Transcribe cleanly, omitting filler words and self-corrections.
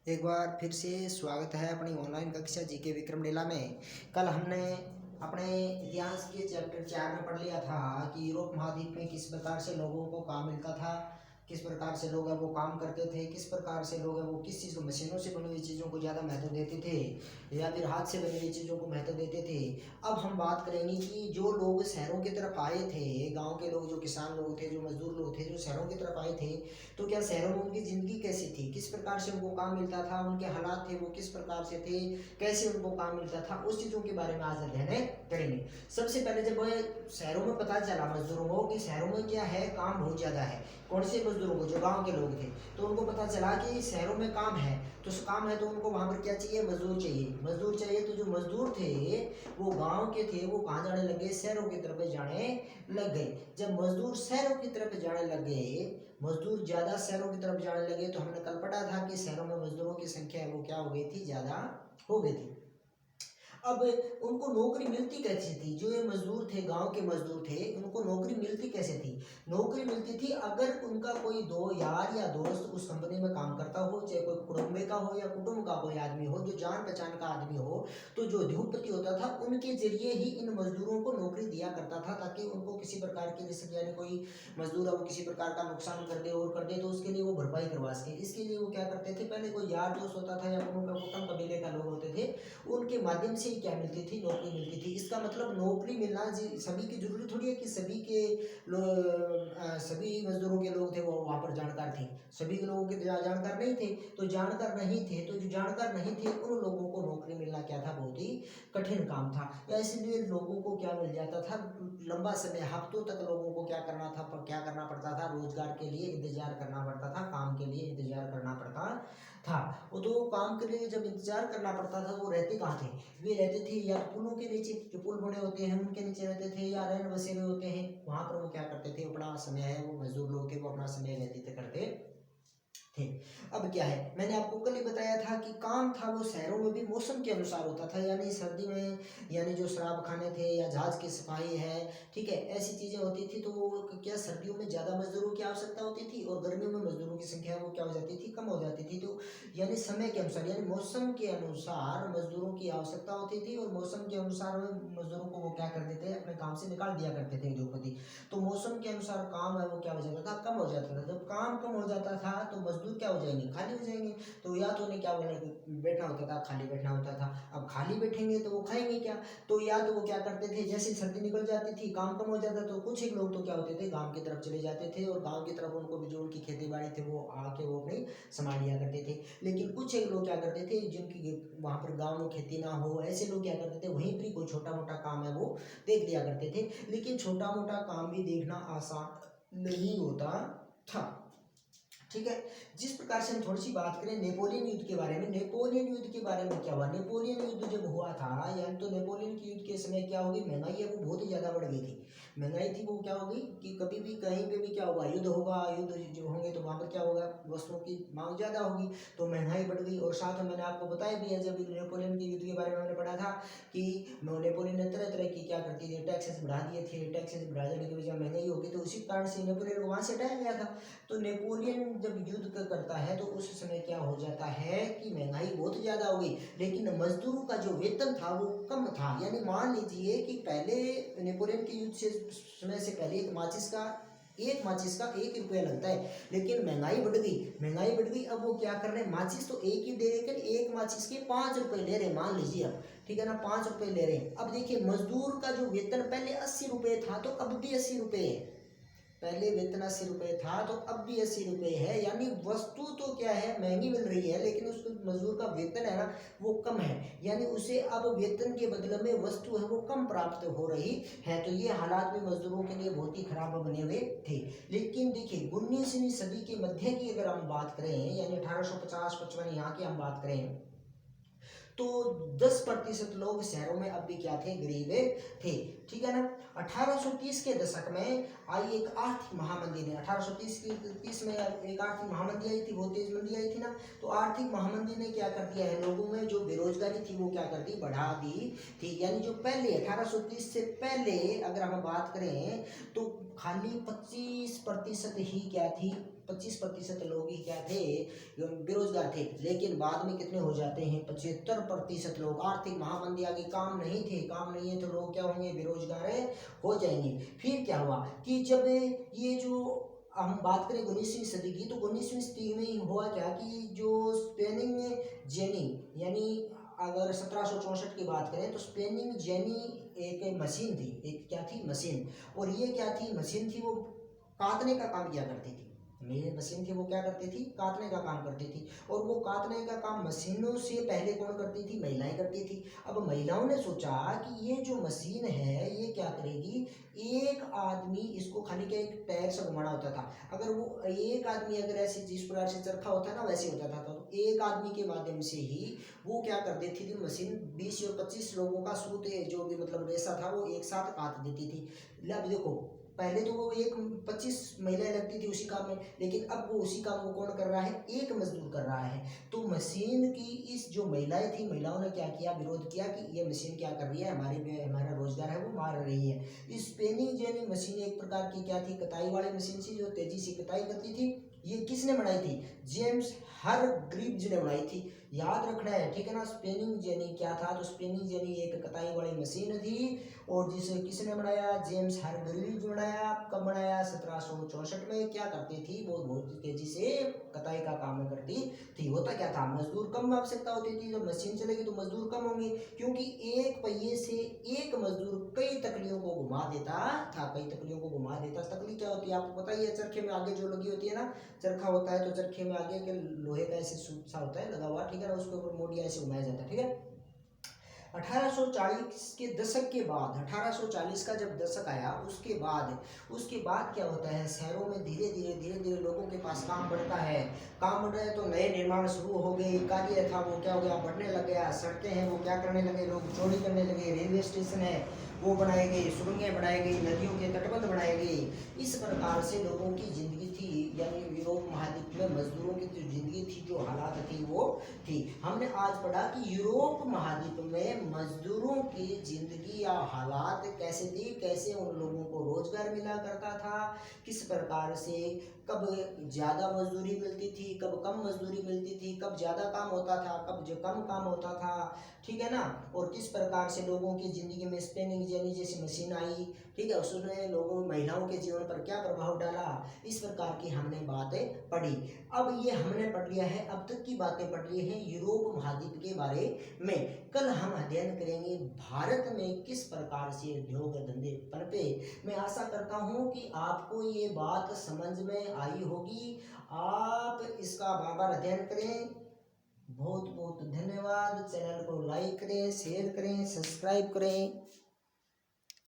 एक बार फिर से स्वागत है अपनी ऑनलाइन कक्षा जीके विक्रमशिला में। कल हमने अपने इतिहास के चैप्टर 4 में पढ़ लिया था कि यूरोप महाद्वीप में किस प्रकार से लोगों को काम मिलता था, किस प्रकार से लोग है वो काम करते थे, किस प्रकार से लोग है वो किस चीज़ को मशीनों से बनी हुई चीज़ों को ज़्यादा महत्व देते थे या फिर हाथ से बनी हुई चीज़ों को महत्व देते थे। अब हम बात करेंगे कि जो लोग शहरों की तरफ आए थे, गांव के लोग, जो किसान लोग थे, जो मजदूर लोग थे, जो शहरों की तरफ आए थे, तो क्या शहरों में उनकी ज़िंदगी कैसी थी, किस प्रकार से उनको काम मिलता था, उनके हालात थे वो किस प्रकार से थे, कैसे उनको काम मिलता था, उस चीज़ों के बारे में आज अध्ययन करेंगे। सबसे पहले जब शहरों में पता चला मजदूरों को कि शहरों में क्या है, काम बहुत ज़्यादा है, कौन से मजदूरों को, जो गांव के लोग थे, तो उनको पता चला कि शहरों में काम है, तो काम है तो उनको वहाँ पर क्या चाहिए, मजदूर चाहिए। मजदूर चाहिए तो जो मजदूर थे वो गांव के थे, वो कहाँ जाने लगे, शहरों की तरफ जाने लग गए। जब मजदूर शहरों की तरफ जाने लगे, मजदूर ज़्यादा शहरों की तरफ जाने लगे, तो हमने कल पढ़ा था कि शहरों में मजदूरों की संख्या है वो क्या हो गई थी, ज़्यादा हो गई थी। अब उनको नौकरी मिलती कैसे थी, जो ये मजदूर थे, गांव के मजदूर थे, उनको नौकरी मिलती कैसे थी। नौकरी मिलती थी अगर उनका कोई दो यार या दोस्त उस कंपनी में काम करता हो, चाहे कोई कुटुंबे का हो या कुटुंब का कोई आदमी हो, जो जान पहचान का आदमी हो, तो जो उद्योगपति होता था उनके जरिए ही इन मजदूरों को नौकरी दिया करता था, ताकि उनको किसी प्रकार की, जैसे यानी कोई मजदूर है वो किसी प्रकार का नुकसान कर दे और कर दे, तो उसके लिए वो भरपाई करवा सके। इसके लिए वो क्या करते थे, पहले कोई यार दोस्त होता था या कुटुंब कबीले का लोग होते थे, उनके माध्यम से ही क्या मिलती थी, नौकरी मिलती थी। इसका मतलब नौकरी मिलना सभी की जरूरी थोड़ी है कि सभी के सभी मजदूरों के लोग थे वो वहाँ पर जानकार थे, सभी के लोगों के जानकार नहीं थे। तो जानकार नहीं थे, तो जो जानकार नहीं थे उन लोगों को नौकरी मिलना क्या था, बहुत ही कठिन काम था। या इसलिए लोगों को क्या मिल जाता था, लंबा समय, हफ्तों तक लोगों को क्या करना था, क्या करना पड़ता था, रोजगार के लिए इंतजार करना पड़ता था, काम के लिए इंतजार करना पड़ता था। वो तो काम के लिए जब इंतजार करना पड़ता था, वो रहते कहाँ थे, वे रहते थे या पुलों के नीचे, जो पुल बने होते हैं उनके नीचे रहते थे, या रैन बसेरे होते हैं, वहां पर वो क्या करते थे, अपना समय है, वो मजदूर लोग थे, वो अपना समय व्यतीत करते थे। अब क्या है, मैंने आपको कल ही बताया था कि काम था वो शहरों में भी मौसम के अनुसार होता था, यानी सर्दी में यानी जो शराब खाने थे या जहाज की सफाई है, ठीक है, ऐसी चीज़ें होती थी, तो वो क्या सर्दियों में ज़्यादा मजदूरों की आवश्यकता होती थी और गर्मियों में मजदूरों की संख्या वो क्या हो जाती थी, कम हो जाती थी। तो यानी समय के अनुसार, यानी मौसम के अनुसार मजदूरों की आवश्यकता होती थी और मौसम के अनुसार मजदूरों को वो क्या कर देते, अपने काम से निकाल दिया करते थे उद्योगपति। तो मौसम के अनुसार काम है वो क्या हो जाता था, कम हो जाता था। जब काम कम हो जाता था तो मजदूर क्या हो जाएंगे, खाली हो जाएंगे। तो या तो उन्हें क्या बैठना होता था, खाली बैठना होता था। अब खाली बैठेंगे तो वो खाएंगे क्या, तो या तो वो क्या करते थे, जैसे सर्दी निकल जाती थी, काम कम हो जाता, तो कुछ एक लोग तो क्या होते थे, गाँव की तरफ चले जाते थे और गाँव की तरफ उनको भी जो उनकी खेती बाड़ी थे वो आके वो अपनी संभाल लिया करते थे। लेकिन कुछ एक लोग क्या करते थे, जिनकी वहाँ पर गाँव में खेती ना हो, ऐसे लोग क्या करते थे, वहीं पर कोई छोटा मोटा काम है वो देख लिया करते थे। लेकिन छोटा मोटा काम भी देखना आसान नहीं होता था, ठीक है। जिस प्रकार से हम थोड़ी सी बात करें नेपोलियन युद्ध के बारे में, नेपोलियन युद्ध के बारे में क्या हुआ, नेपोलियन युद्ध जब हुआ था, यानी तो नेपोलियन के युद्ध के समय क्या होगी, महंगाई है वो बहुत ही ज़्यादा बढ़ गई थी। महंगाई थी वो क्या होगी कि कभी भी कहीं पे भी क्या होगा, युद्ध होगा, युद्ध जो होंगे तो वहाँ पर क्या होगा, वस्तुओं की मांग ज़्यादा होगी, तो महंगाई बढ़ गई। और साथ में मैंने आपको बताया भी है, जब नेपोलियन के युद्ध के बारे में मैंने पढ़ा था कि नेपोलियन ने तरह तरह की क्या करती थी, टैक्सेस बढ़ा दिए थे, टैक्सेस बढ़ा देने की वजह महंगाई होगी, तो उसी कारण से नेपोलियन को वहाँ से हटाया गया था। तो नेपोलियन जब युद्ध करता है तो उस समय क्या हो जाता है कि महंगाई बहुत ज़्यादा हो गई, लेकिन मजदूरों का जो वेतन था वो कम था। यानी मान लीजिए कि पहले नेपोलियन के युद्ध से समय से पहले एक माचिस का 1 रुपया लगता है, लेकिन महंगाई बढ़ गई, महंगाई बढ़ गई। अब वो क्या कर रहे हैं, माचिस तो एक ही दे रहे, लेकिन एक माचिस के 5 रुपए ले रहे, मान लीजिए अब, ठीक है ना, 5 रुपए ले रहे हैं। अब देखिए मजदूर का जो वेतन पहले 80 रुपए था, तो अब भी 80 रुपए है। पहले वेतन 80 रुपए था तो अब भी 80 रुपए है, यानी वस्तु तो क्या है, महंगी मिल रही है, लेकिन उस मजदूर का वेतन है ना वो कम है, यानी उसे अब वेतन के बदले में वस्तु है वो कम प्राप्त हो रही है। तो ये हालात भी मजदूरों के लिए बहुत ही खराब बने हुए थे। लेकिन देखिए 19वीं सदी के मध्य की अगर हम बात करें, यानी 1850-55 यहाँ की हम बात करें, तो 10% लोग शहरों में अब भी क्या थे, गरीब थे, ठीक है ना। 1830 के दशक में आई एक आर्थिक महामंदी ने, 1830 में एक आर्थिक महामंदी आई थी, बहुत तेज मंदी आई थी ना। तो आर्थिक महामंदी ने क्या कर दिया है, लोगों में जो बेरोजगारी थी वो क्या कर दी, बढ़ा दी थी। यानी जो पहले 1830 से पहले अगर हम बात करें तो खाली 25% ही क्या थी, 25% लोग ही क्या थे, बेरोजगार थे। लेकिन बाद में कितने हो जाते हैं, 75% लोग। आर्थिक महामंदी आ गई, काम नहीं थे, काम नहीं है तो लोग क्या होंगे, बेरोजगार हो जाएंगे। फिर क्या हुआ कि जब ये जो हम बात करें 19वीं सदी की, तो 19वीं सदी में हुआ क्या कि जो स्पेनिंग जेनी, यानी अगर 1764 की बात करें तो स्पेनिंग जेनी एक मशीन थी, एक क्या थी, मशीन। और ये क्या थी, मशीन थी, वो काटने का काम किया करती थी। मेरे मशीन थी, वो क्या करती थी, काटने का काम करती थी। और वो काटने का काम मशीनों से पहले कौन करती थी, महिलाएं करती थी। अब महिलाओं ने सोचा कि ये जो मशीन है ये क्या करेगी, एक आदमी इसको खाली क्या एक पैर से घुमाना होता था। अगर वो एक आदमी अगर ऐसे जिस प्रकार से चरखा होता है ना वैसे होता था, तो एक आदमी के माध्यम से ही वो क्या कर देती थी मशीन, 20 और 25 लोगों का सूत जो भी मतलब रेशा था वो एक साथ काट देती थी। अब देखो, पहले तो वो एक 25 महिलाएं लगती थी उसी काम में, लेकिन अब वो उसी काम को कौन कर रहा है, एक मजदूर कर रहा है। तो मशीन की इस जो महिलाएं थी, महिलाओं ने क्या किया, विरोध किया कि ये मशीन क्या कर रही है, हमारा रोजगार है वो मार रही है। स्पेनिंग जेनी मशीन एक प्रकार की क्या थी, कताई वाली मशीन थी, जो तेजी से कताई करती थी। ये किसने बनाई थी, जेम्स हरग्रीव्ज ने बनाई थी। याद रखना है, ठीक है ना। स्पेनिंग जेनी क्या था, तो स्पेनिंग जेनी एक कताई वाली मशीन थी, और जिसे किसने बनाया, जेम्स हरग्रीव्ज बनाया। कब बनाया, 1764 में। क्या करती थी वो, बहुत तेजी से कताई का काम करती थी। होता क्या था, मजदूर कम आवश्यकता होती थी, जब मशीन चलेगी तो मजदूर कम होंगे, क्योंकि एक पहिए से एक मजदूर कई तकलियों को घुमा देता था, कई तकलियों को घुमा देता। तकली क्या होती है आपको पता ही है, चरखे में आगे जो लगी होती है ना, चरखा होता है तो चरखे में आगे के लोहे का ऐसे सूत सा होता है लगा हुआ, ठीक है ना, उसके ऊपर मोड़िया ऐसे घुमाया जाता है, ठीक है। 1840 के दशक के बाद, 1840 का जब दशक आया उसके बाद क्या होता है, शहरों में धीरे धीरे लोगों के पास काम बढ़ता है। काम बढ़ रहा है तो नए निर्माण शुरू हो गए, कार्य था वो क्या हो गया, बढ़ने लग गया। सड़कें हैं वो क्या करने लगे, लोग चौड़ी करने लगे। रेलवे स्टेशन है वो बनाए गए, सुरंगें बनाई गई, नदियों के तटबंध बनाए गए। इस प्रकार से लोगों की जिंदगी थी, यानी यूरोप महाद्वीप में मजदूरों की जो जिंदगी थी, जो हालात थी वो थी। हमने आज पढ़ा कि यूरोप महाद्वीप में मजदूरों की जिंदगी या हालात कैसे थी, कैसे उन लोगों को रोजगार मिला करता था, किस प्रकार से, कब ज़्यादा मजदूरी मिलती थी, कब कम मजदूरी मिलती थी, कब ज़्यादा काम होता था, कब जो कम काम होता था, ठीक है ना। और किस प्रकार से लोगों की ज़िंदगी में स्पेनिंग जेनी जैसी मशीन आई, ठीक है, उसने लोगों महिलाओं के जीवन पर क्या प्रभाव डाला। इस प्रकार की हमने बातें पढ़ी। अब ये हमने पढ़ लिया है, अब तक की बातें पढ़ ली हैं यूरोप महाद्वीप के बारे में। कल हम अध्ययन करेंगे भारत में किस प्रकार से उद्योग धंधे पनपे। मैं आशा करता हूँ कि आपको ये बात समझ में आई होगी। आप इसका बार बार अध्ययन करें। बहुत बहुत धन्यवाद। चैनल को लाइक करें, शेयर करें, सब्सक्राइब करें।